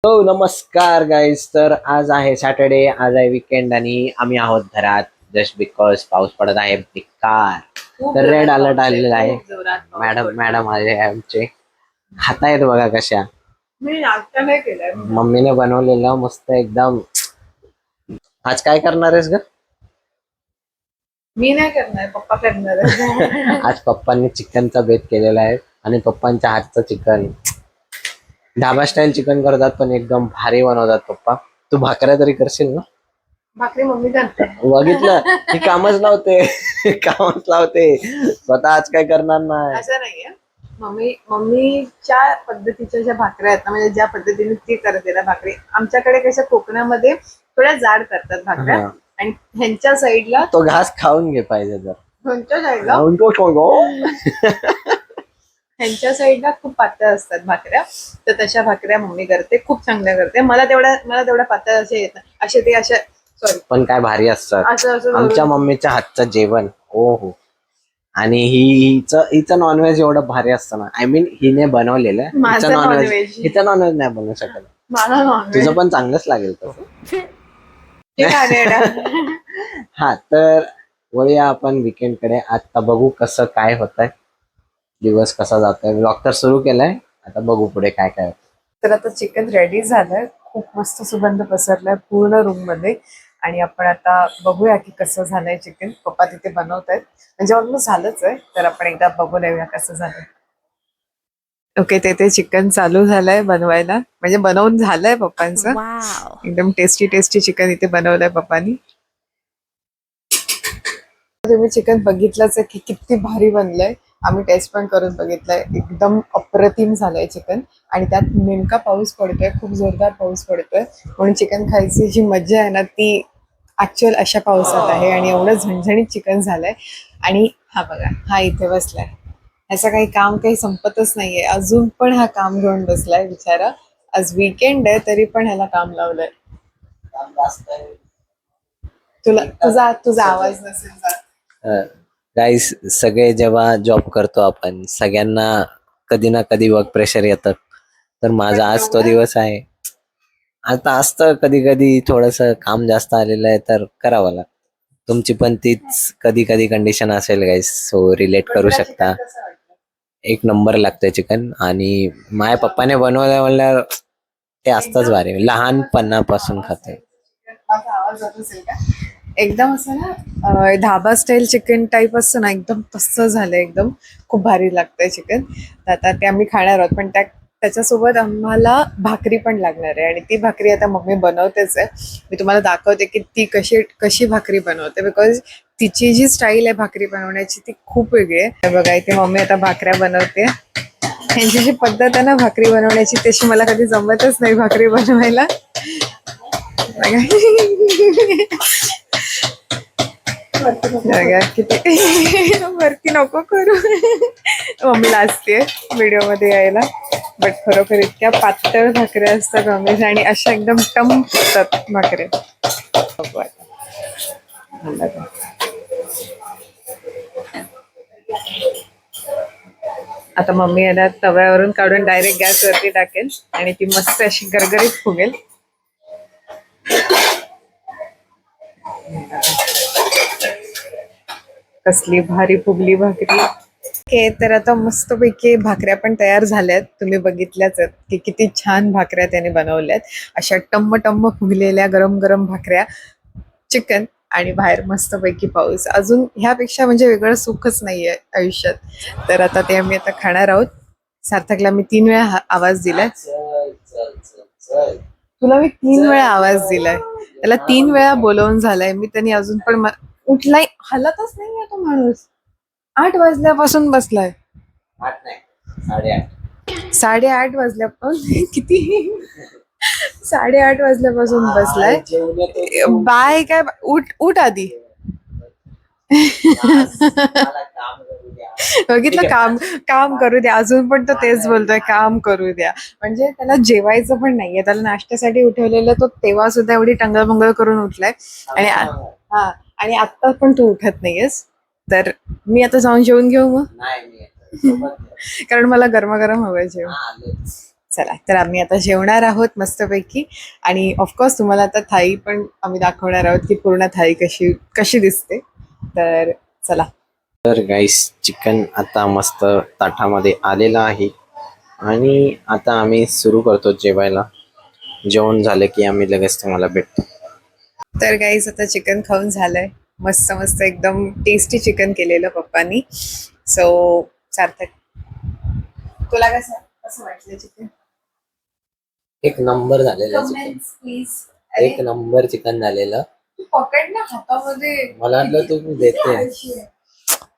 हो नमस्कार गाईज. तर आज आहे सॅटर्डे, आज आहे विकेंड आणि आम्ही आहोत घरात जस्ट बिकॉज पाऊस पडत आहे बेकार. तर रेड अलर्ट आलेला आहे. मॅडम मॅडम आले आहे आमचे. खातायत बघा कशा. मी नाश्ता नाही केलाय. मम्मीने बनवलेलं मस्त एकदम. आज काय करणार आहेस ग? मी नाही करणार, पप्पा करणार आहे. आज पप्पांनी चिकनचा बेत केलेला आहे आणि पप्पांच्या हातचं चिकन ढाबा स्टाईल चिकन करतात पण एकदम भारी बनवतात पप्पा. तू भाकऱ्या तरी करशील ना? भाकरी मम्मी करते. बघितलं ही कामच लावते. कामच लावते स्वतः. आज काय करणार नाही. असं नाहीये. मम्मीच्या पद्धतीच्या ज्या भाकऱ्या आहेत ना, म्हणजे ज्या पद्धतीने ती करते ना भाकरी, आमच्याकडे कसं कोकणामध्ये थोड्या जाड करतात भाकऱ्या. हा. आणि ह्यांच्या साईडला तो घास खाऊन घे पाहिजे तर. ह्यांच्या साईडला खाऊन तो ठेव. ह्यांच्या साईडला खूप पातळ असतात भाकऱ्या. तर तशा भाकऱ्या मम्मी करते, खूप चांगल्या करते. मला तेवढ्या पातळ असे येत नाही. असे ते अशा सॉरी पण काय भारी असतात असं आमच्या मम्मीच्या हातचं जेवण. ओ हो. आणि हिचं नॉनव्हेज एवढं भारी असतं ना. आय मीन हिने बनवलेलं. माझं नॉनव्हेज. हिचं नॉनव्हेज नाही बनवू शकत. मला नॉनव्हेज तुझं पण चांगलंच लागेल तसं. ठीक हा तर वळूया आपण वीकेंड कडे. आता बघू कसं काय होतंय, दिवस कसा जातोय. ब्लॉग तर सुरू केलाय, आता बघू पुढे काय काय होतं. तर आता चिकन रेडी झालंय. खूप मस्त सुगंध पसरलाय पूर्ण रूम मध्ये. आणि आपण आता बघूया की कसं झालंय चिकन. पप्पा तिथे बनवतायत, म्हणजे ऑलमोस्ट झालंच आहे. तर आपण एकदा बघून येऊया कसं झालंय. ओके, ते चिकन चालू झालंय बनवायला, म्हणजे बनवून झालंय पप्पांचं. एकदम टेस्टी टेस्टी चिकन इथे बनवलंय पप्पांनी. तुम्ही चिकन बघितलंच आहे की किती भारी बनलंय. आम्ही टेस्ट पण करून बघितलंय, एकदम अप्रतिम झालंय चिकन. आणि त्यात नेमका पाऊस पडतोय, खूप जोरदार पाऊस पडतोय. म्हणून चिकन खायची जी मजा आहे ना, ती ऍक्च्युअल अशा पावसात आहे. आणि एवढं झणझणीत चिकन झालंय. आणि हा बघा, हा इथे बसलाय. ह्याचं काही संपतच नाहीये. अजून पण हा काम घेऊन बसलाय बिचारा. आज वीकेंड आहे तरी पण ह्याला काम लावलंय. तुझा तुझा आवाज नसेल जात. गाईस, सगळे जेव्हा जॉब करतो आपण, सगळ्यांना कधी ना कधी वर्क प्रेशर येतात. तर माझा आज तो दिवस आहे. आता असतं कधी कधी थोडस काम जास्त आलेलं आहे तर करावं लागतं. तुमची पण तीच कधी कधी कंडिशन असेल गाईस, सो रिलेट करू शकता. एक नंबर लागतंय चिकन. आणि माझ्या पप्पाने बनवलं म्हणल्यावर ते असतंच भारी. लहानपणापासून खातोय. माझा आवाज जात असेल का? एकदम असं ना ढाबा स्टाईल चिकन टाईप असतं ना, एकदम तसं झालंय. एकदम खूप भारी लागतंय चिकन. तर आता ते आम्ही खाणार आहोत, पण त्याच्यासोबत आम्हाला भाकरी पण लागणार आहे. आणि ती भाकरी आता मम्मी बनवतेच आहे. मी तुम्हाला दाखवते की ती कशी भाकरी बनवते. बिकॉज तिची जी स्टाईल आहे भाकरी बनवण्याची ती खूप वेगळी आहे. बघा इथे मम्मी आता भाकऱ्या बनवते. ह्यांची जी पद्धत आहे ना भाकरी बनवण्याची, तशी मला कधी जमतच नाही भाकरी बनवायला. किती वरती नको करू. मम्मी लाजते व्हिडिओ मध्ये यायला. बट खरोखर इतक्या पातळ भाकऱ्या असतात मम्मी, आणि अशा एकदम टम फुटतात भाकऱ्या. आता मम्मी याला तव्यावरून काढून डायरेक्ट गॅसवरती टाकेल आणि ती मस्त अशी गरगरीत फुगेल. कसली भारी फुगली भाकरी. ओके, तर आता मस्तपैकी भाकऱ्या पण तयार झाल्यात. तुम्ही बघितल्याच आहेत की किती छान भाकऱ्या त्याने बनवल्यात. अशा टम्म टम्म फुगलेल्या गरम गरम भाकऱ्या, चिकन, आणि बाहेर मस्तपैकी पाऊस. अजून ह्यापेक्षा म्हणजे वेगळं सुखच नाहीये आयुष्यात. तर आता ते आम्ही आता खाणार आहोत. सार्थकला मी 3 वेळा आवाज दिलाय. तुला मी 3 वेळा आवाज दिलाय. त्याला 3 वेळा बोलवून झालाय मी. त्यांनी अजून पण उठलाय, हलतच नाहीये तो माणूस. 8 वाजल्यापासून बसलाय. 8:30 वाजल्यापासून किती 8:30 वाजल्यापासून बसलाय. बाय काय, उठ आधी. बघितलं, काम करू द्या. अजून पण तो तेच बोलतोय, काम करू द्या. म्हणजे त्याला जेवायचं पण नाहीये. त्याला नाश्त्यासाठी उठवलेलं, तो तेव्हा सुद्धा एवढी टंगळमंगळ करून उठलाय. आणि हा, आणि आता पण तू उठत नाहीयेस. तर मी आता जाऊन जेवून घेऊ मग, कारण मला गरमागरम हवंय जेवण. चला तर आम्ही आता जेवणार आहोत मस्तपैकी आणि ऑफकोर्स तुम्हाला आता थाळी पण आम्ही दाखवणार आहोत की पूर्ण थाळी कशी कशी दिसते. तर चला. तर गाईस चिकन आता मस्त ताटामध्ये आलेलं आहे आणि आता आम्ही सुरू करतो जेवायला. जेवण झालं की आम्ही लगेच तुम्हाला भेटतो. तर गाईज आता चिकन खाऊन झालंय. मस्त मस्त एकदम टेस्टी चिकन केलेलं पप्पांनी. सो सार्थक, तुला कसं वाटलं चिकन? एक नंबर झालेलं चिकन. Comments please. एक नंबर चिकन झालेलं. पकड ना हातामध्ये. मला वाटलं तू देते.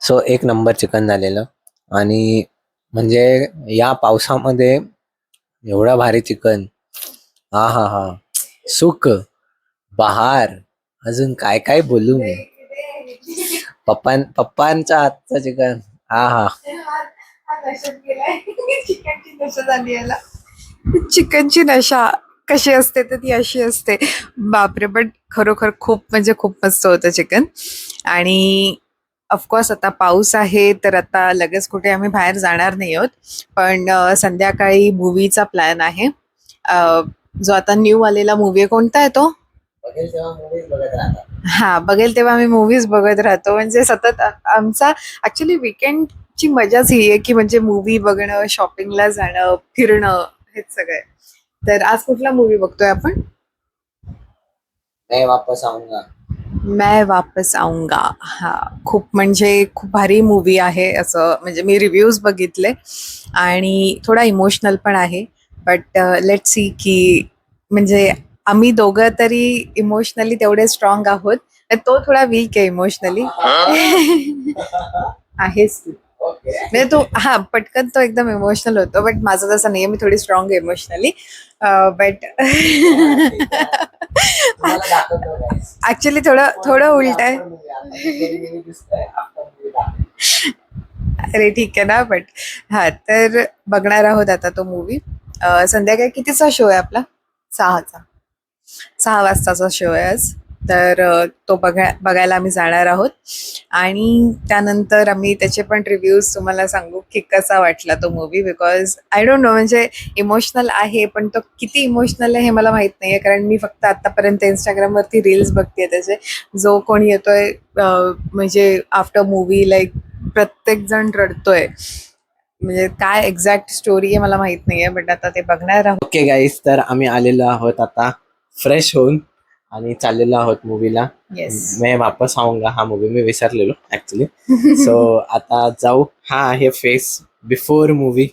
सो एक नंबर चिकन झालेलं आणि म्हणजे या पावसामध्ये एवढा भारी चिकन. हा हा हा. सुख बहार. अजून काय काय बोलू मी. पप्पांच्या हातचं चिकन. हा हा. चिकनची नशा झाली याला. चिकनची नशा कशी असते तर ती अशी असते. बापरे, बट खरोखर खूप म्हणजे खूप मस्त होतं चिकन. आणि ऑफकोर्स आता पाऊस आहे तर आता लगेच कुठे आम्ही बाहेर जाणार नाही आहोत. पण संध्याकाळी मूवीचा प्लॅन आहे. जो आता न्यू आलेला मूवी आहे, कोणता आहे तो? बघेल तेव्हा movies बघत राहता. हा, बघेल तेव्हा आम्ही मूवीज बघत राहतो. म्हणजे सतत आमचा ऍक्च्युली वीकेंडची मजाच ही आहे की म्हणजे मूवी बघणं, शॉपिंगला जाणं, फिरणं, हेच सगळं. तर आज कुठला मूवी बघतोय आपण? मैं वापस आऊंगा. मैं वापस आऊंगा. हा, खूप म्हणजे खूप भारी मूवी आहे असं म्हणजे मी रिव्ह्यूज बघितले आणि थोडा इमोशनल पण आहे. बट लेट सी की म्हणजे आम्ही दोघं तरी इमोशनली तेवढे स्ट्रॉंग आहोत. तो थोडा वीक आहे इमोशनली. आहेच तू. म्हणजे तो हा पटकन तो एकदम इमोशनल होतो. बट माझं तसं नाहीये, मी थोडी स्ट्रॉंग इमोशनली. बट ऍक्च्युली थोडं उलट आहे. अरे ठीक आहे ना. बट हा, तर बघणार आहोत आता तो मूवी. संध्याकाळी कितीचा शो आहे आपला? 6 वाजताचा शो आहे आज. तर तो बघायला आम्ही जाणार आहोत आणि त्यानंतर आम्ही त्याचे पण रिव्ह्यूज तुम्हाला सांगू की कसा वाटला तो movie. Because I don't know, म्हणजे इमोशनल आहे पण तो किती इमोशनल आहे हे मला माहित नाहीये. कारण मी फक्त आतापर्यंत इंस्टाग्रामवरती रील्स बघतेय त्याचे. जो कोणी येतोय म्हणजे आफ्टर मूवी लाईक प्रत्येक जण रडतोय. म्हणजे काय एक्झॅक्ट स्टोरी आहे मला माहित नाहीये. बट आता ते बघणार आहोत. ओके गाईस, तर आम्ही आलेलो आहोत आता फ्रेश होऊन आणि चाललेलो आहोत मूवीला. येस. मैं वापस आऊंगा हा मूवी मी विसरलेलो ऍक्च्युली. सो आता जाऊ. हा आहे फेस बिफोर मूवी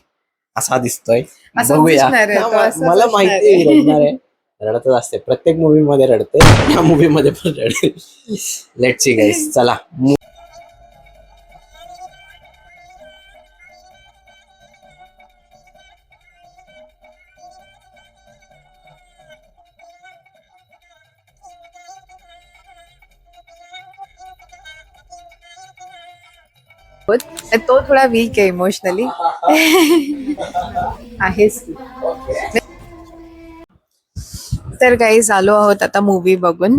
असा दिसतोय. असंच बघूया. दिसणार आहे तो, असंच मला असणार माहिती आहे. रडणार आहे. रडतच असते प्रत्येक मूवी मध्ये रडते. या मूवी मध्ये पण रडेल. लेट्स सी गाईस, चला. तो थोडा वीक आहे इमोशनली. आहेच. तर गाईज आलो आहोत आता मूवी बघून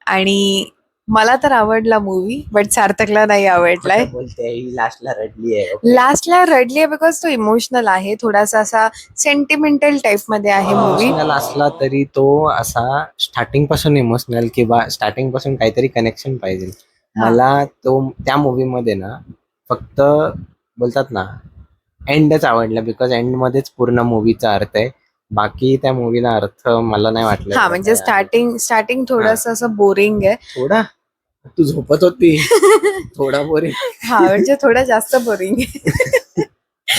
आणि मला तर आवडला मूवी. बट सार्थकला नाही आवडलाय. बोलते ही लास्टला रडली आहे. लास्टला रडली आहे बिकॉज तो इमोशनल आहे. थोडासा असा सेंटिमेंटल टाईप मध्ये आहे मूवी. इमोशनल असला तरी तो असा स्टार्टिंग पासून इमोशनल किंवा स्टार्टिंग पासून काहीतरी कनेक्शन पाहिजे. मला तो त्या मूवी मध्ये ना फक्त बोलतात ना एंडच आवडला. बिकॉज एंड मध्येच पूर्ण मूवीचा अर्थ आहे. बाकी त्या मूवीला अर्थ मला नाही वाटलं. हा, म्हणजे स्टार्टिंग थोडस असं बोरिंग आहे. थोडा तू झोपत होती. थोडा बोरिंग. हा, म्हणजे थोडा जास्त बोरिंग आहे.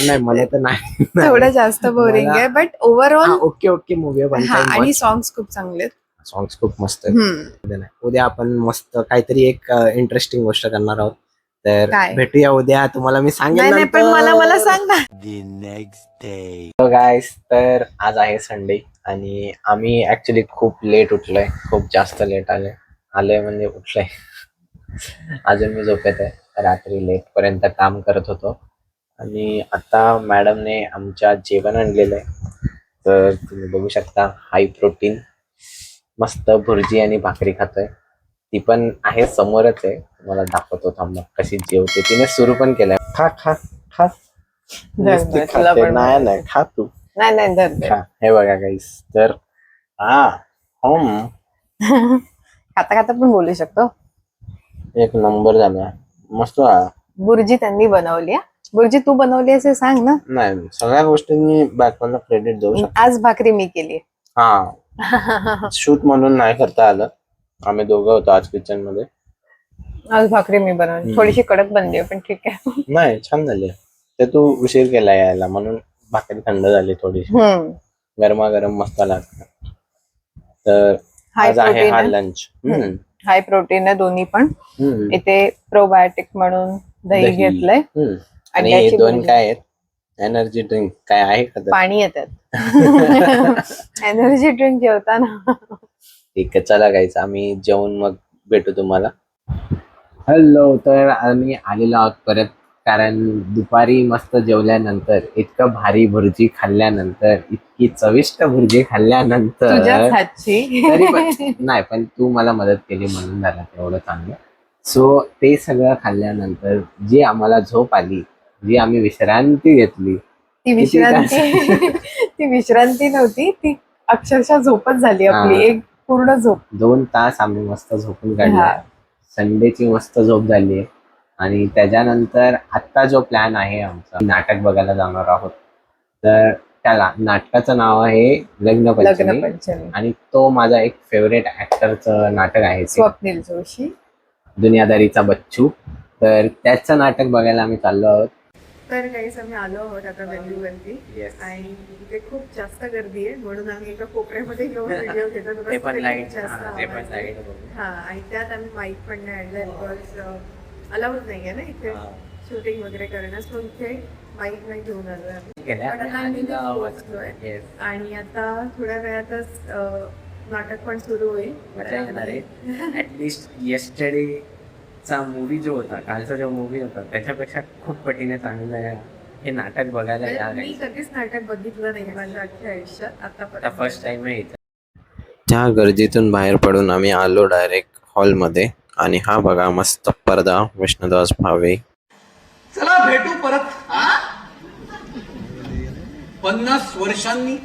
नाही मला तर नाही. थोडं जास्त बोरिंग आहे. बट ओव्हरऑल ओके मूवी आहे. आणि सॉंग्स खूप चांगले आहेत. सॉंग्स खूप मस्त आहेत. उद्या आपण मस्त काहीतरी एक इंटरेस्टिंग गोष्ट करणार आहोत. तर काय? भेटूया उद्या. तुम्हाला मी सांगेन. नाही पण मला सांग ना. गाईस, तर आज आहे संडे आणि आम्ही ऍक्च्युली खूप लेट उठलोय. खूप जास्त लेट आलोय म्हणजे उठलोय. अजून मी झोपेत आहे. रात्री लेट पर्यंत काम करत होतो आणि आता मॅडमने आमच्या जेवण आणलेलं आहे. तर तुम्ही बघू शकता हाय प्रोटीन मस्त भुर्जी आणि भाकरी खातोय. ती पण आहे समोरच आहे. तुम्हाला दाखवतो थांबा कशी जेवते. तिने सुरू पण केलंय. खा खा खा. नुसती खाते. नाही खा तू. नाही नाही धर धर. हा, हे बघा गाईस. तर हा खाता खाता पण बोलू शकतो. एक नंबर झाला, मस्त झाला. बुर्जी त्यांनी बनवली आहे. बुर्जी तू बनवली असे सांग ना. नाही, सगळ्या गोष्टींनी बायकोला क्रेडिट देऊ शकतो. आज भाकरी मी केली. हा, शूट म्हणून नाही करता आलं, आम्ही दोघं होतो आज किचन मध्ये. आज भाकरी मी बनवली, थोडीशी कडक बनली पण ठीक आहे. नाही, छान झाली. ते तू उशीर केला यायला म्हणून भाकरी थंड झाली थोडीशी. गरमागरम मस्त लागतं. तर हाय आज आहे प्रोटीन हा आहे. लंच. हाय प्रोटीन आहे दोन्ही पण. इथे प्रोबायोटिक म्हणून दही घेतलंय आणि त्याची हे दोन भुर्जी. काय आहेत? एनर्जी ड्रिंक काय आहे का त्यात? पाणी येतात. एनर्जी ड्रिंक जेवताना. ठीक आहे, चला गाईस, आम्ही जेवून मग भेटू तुम्हाला. हॅलो. तर आम्ही आलेलो आहोत परत, कारण दुपारी मस्त जेवल्यानंतर, इतकं भारी भुर्जी खाल्ल्यानंतर, इतकी चविष्ट भुर्जी खाल्ल्यानंतर तुझ्याच हातची. तरी पण नाही, पण तू मला मदत केली म्हणून झालं तेवढं चांगलं. सो ते सगळं खाल्ल्यानंतर जी आम्हाला झोप आली, जी आम्ही विश्रांती घेतली, ती विश्रांती ती विश्रांती नव्हती, ती अक्षरशः झोपच झाली आपली. एक पूर्ण झोप. 2 तास आम्ही मस्त झोपून काढले. हा. संडेची मस्त झोप झाली. आणि त्याच्यानंतर आत्ता जो प्लॅन आहे आमचा, नाटक बघायला जाणार आहोत. तर त्याला नाटकाचं नाव आहे लग्नपंचमी. लग्नपंचमी. आणि तो माझा एक फेवरेट ऍक्टरचं नाटक आहे ते, स्वप्नील जोशी, दुनियादारीचा बच्चू. तर त्याचं नाटक बघायला आम्ही चाललो आहोत. तर काहीच आम्ही आलो आहोत आता वेल्यूवरती. आणि इथे खूप जास्त गर्दी आहे म्हणून आम्ही एका कोपऱ्यामध्ये घेऊन व्हिडिओ घेतो. ते पण लाईट जास्त आवाज आहे. हा, आणि त्यात आम्ही माईक पण नाही आणलाय, बिकॉज अलाउड नाहीये ना इथे शूटिंग वगैरे करण्यास. मग इथे माईक नाही घेऊन आलोय आम्ही. पण आता आम्ही इथे पोहोचलोय. आणि आता थोड्या वेळातच नाटक पण सुरू होईल. मजा येणार आहे. ऍटलिस्ट येस्टरडे चा मूवी जो होता, कालचा जो मूवी होता, त्याच्यापेक्षा खूप पटीने चांगलं आहे हे नाटक बघायला येणार मी आहे. कधीच नाटक बघितलं नाही माझ्या अख्ख्या आयुष्यात आता फर्स्ट टाइम आहे इथं. त्या गर्दीतून बाहेर पडून आम्ही आलो डायरेक्ट हॉलमध्ये. आणि हा बघा मस्त पडदा, विष्णुदास भावे. चला भेटू परत 50 वर्षांनी.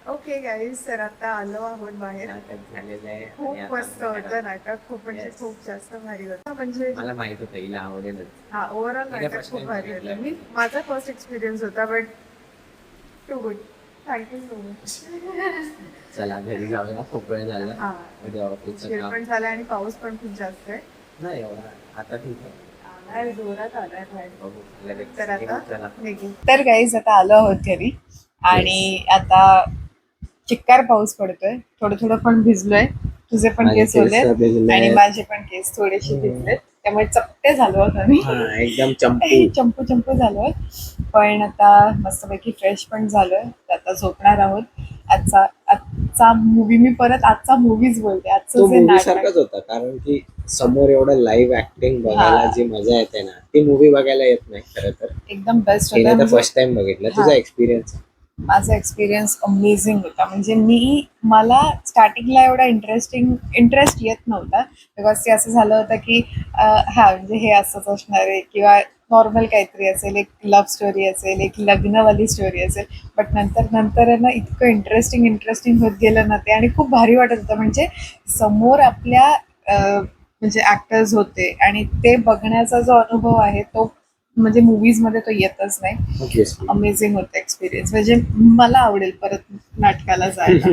ओके गाईज, तर आता आलो आहोत बाहेर. नाटक झालेलं आहे. खूप मस्त होतं नाटक. खूप म्हणजे खूप जास्त भारी होतं. म्हणजे मला माहित होतं हिला आवडेल. हा, ओव्हरऑल नाटक खूप भारी होतं. मी माझा फर्स्ट एक्सपिरियन्स होता, but too good. Thank you so much. चला घरी जाऊया, खूप वेळ झाला. हा, उद्या ऑफिसचं वेळ काम पण झाला आणि पाऊस पण खूप जास्त आहे. नाही एवढा, आता ठीक आहे. नाही, जोरात आलाय बाहेर. बघू, लगेच तर आता चला. निघू. तर गाईज आता आलो आहोत घरी. आणि आता चिक्कार पाऊस पडतोय. थोडं थोडं पण भिजलोय. तुझे पण माझे केस केस ओले भिजलेत. आणि माझे पण केस थोडेसे भिजलेत. त्यामुळे चपटे झालो आहोत आम्ही. एकदम चंपू. चंपू चंपू झालोय. पण आता मस्तपैकी फ्रेश पण झालोय. आता झोपणार आहोत. आजचा मूवी, मी परत आजचा मूवीज बोलते. तो आजचं जे मूवी नाटक सारखाच होता, कारण की समोर एवढं लाईव्ह ऍक्टिंग बघायला जी मजा येते ना, ती मूवी बघायला येत नाही खरं तर. एकदम बेस्ट तिने होता. तर फर्स्ट टाइम बघितलं. तुझा एक्सपिरियन्स? माझा एक्सपिरियन्स अमेझिंग होता. म्हणजे मला स्टार्टिंगला एवढा इंटरेस्ट येत नव्हता, बिकॉज ते असं झालं होतं की हा, म्हणजे हे असंच असणार आहे किंवा नॉर्मल काहीतरी असेल, एक लव्ह स्टोरी असेल, एक लग्नवाली स्टोरी असेल. बट नंतर आहे ना, इतकं इंटरेस्टिंग होत गेलं ना ते, आणि खूप भारी वाटत होतं. म्हणजे समोर आपल्या म्हणजे ऍक्टर्स होते आणि ते बघण्याचा जो अनुभव आहे तो म्हणजे मूवीज मध्ये तो येतच नाही. अमेझिंग होतं एक्सपिरियन्स. म्हणजे मला आवडेल परत नाटकाला जायला.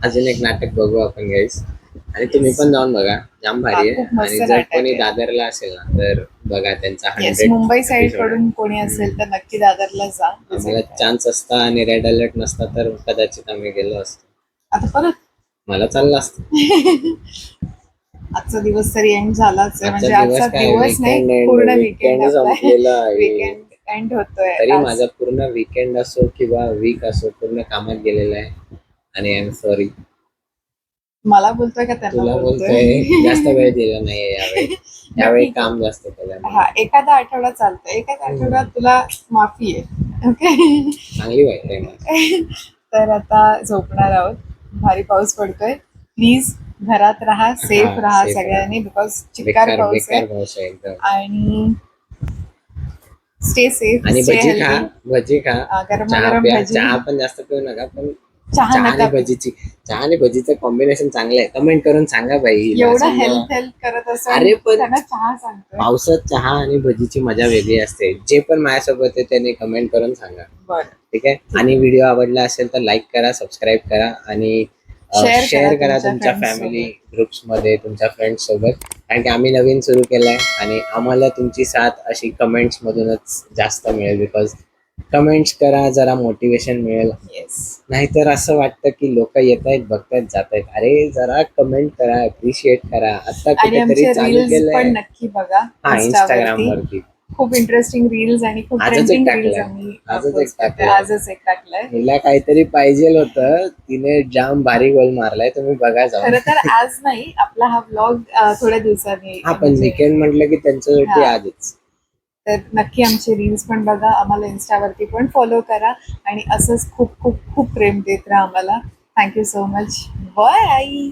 अजून एक नाटक बघू आपण गाईस. आणि तुम्ही पण जाऊन बघा, जाम भारी आहे. खूप मस्त आणि जर नाटक कोणी आहे. दादरला असेल ना, तर बघा त्यांचा येस, 100 मुंबई साईड episode आहे. कडून कोणी असेल तर नक्की दादरला जा. आम्हाला चान्स असता आणि रेड अलर्ट नसता तर कदाचित आम्ही गेलो असतो. आता परत मला चाललं असतं. आजचा दिवस तरी एंड झालाच आहे. म्हणजे आजचा दिवस आजचा काय, दिवस नाही, weekend end, पूर्ण weekend वीकेंड संपलेला आहे. वीकेंड एंड होतोय. तरी आज. माझा पूर्ण वीकेंड असो किंवा वीक असो, पूर्ण कामात गेलेला आहे. आणि आय एम सॉरी. मला बोलतोय का त्यांना तुला बोलतोय? बोलतोय, जास्त वेळ दिला नाहीये यावेळी काम जास्त केलं. हा, एखादा आठवडा चालतोय. एखादा आठवड्यात तुला माफी आहे. ओके, चांगली वाटते मला. तर आता झोपणार आहोत. भारी पाऊस पडतोय. प्लीज घरात राहा, सेफ राहा safe सगळ्यांनी, बिकॉज चिक्कार पाऊस आहे. पाऊस आहे एकदम. आणि स्टे सेफ, आणि स्टे भजी खा, हेल्दी. भजी खा, चहा गरमागरम प्या. भजी. चहा पण जास्त पिऊ नका, पण चहा चहा नका आणि भजीची, चहा आणि भजीचं कॉम्बिनेशन चांगलं आहे. कमेंट करून सांगा बाई. एवढं हेल्थ करत असं अरे पण त्यांना चहा सांगतोय. पावसात चहा आणि भजीची मजा वेगळी असते. जे पण माझ्यासोबत आहे त्याने कमेंट करून सांगा. बरं. ठीक आहे. आणि व्हिडिओ आवडला असेल तर लाईक करा, सबस्क्राईब करा आणि Share शेअर करा करा तुमच्या तुमच्या friends फॅमिली ग्रुप्स मध्ये, तुमच्या फ्रेंड्स सोबत. कारण की आम्ही नवीन सुरू केलंय आणि आम्हाला तुमची साथ अशी कमेंट्स मधूनच जास्त मिळेल. बिकॉज कमेंट्स करा, जरा मोटिवेशन मिळेल. येस. नाहीतर असं वाटतं की लोक येत आहेत, बघतायत, जात आहेत. अरे जरा कमेंट करा, अप्रिशिएट करा. आता आणि कुठेतरी आमचे चालू रील्स केलंय. पण नक्की बघा हा, इंस्टाग्राम Instaवरती. वरती खूप इंटरेस्टिंग रील्स आणि खूप आजच एक ट्रेंडिंग टाकलंय. रील्स आम्ही आजच एक post करतोय. टाकलंय. आजच एक टाकलंय. हिला काहीतरी पाहिजे होतं, तिने जाम भारी गोल मारलाय. तुम्ही बघा जाऊन. खरं तर आज नाही, आपला हा ब्लॉग थोड्या दिवसांनी हा, पण म्हणजे- विकेंड म्हटलं की त्यांच्यासाठी हा. आजच. तर नक्की आमचे रील्स पण बघा, आम्हाला इन्स्टावरती पण फॉलो करा आणि असंच खूप खूप खूप प्रेम देत राहा आम्हाला. Thank you so much. बाय.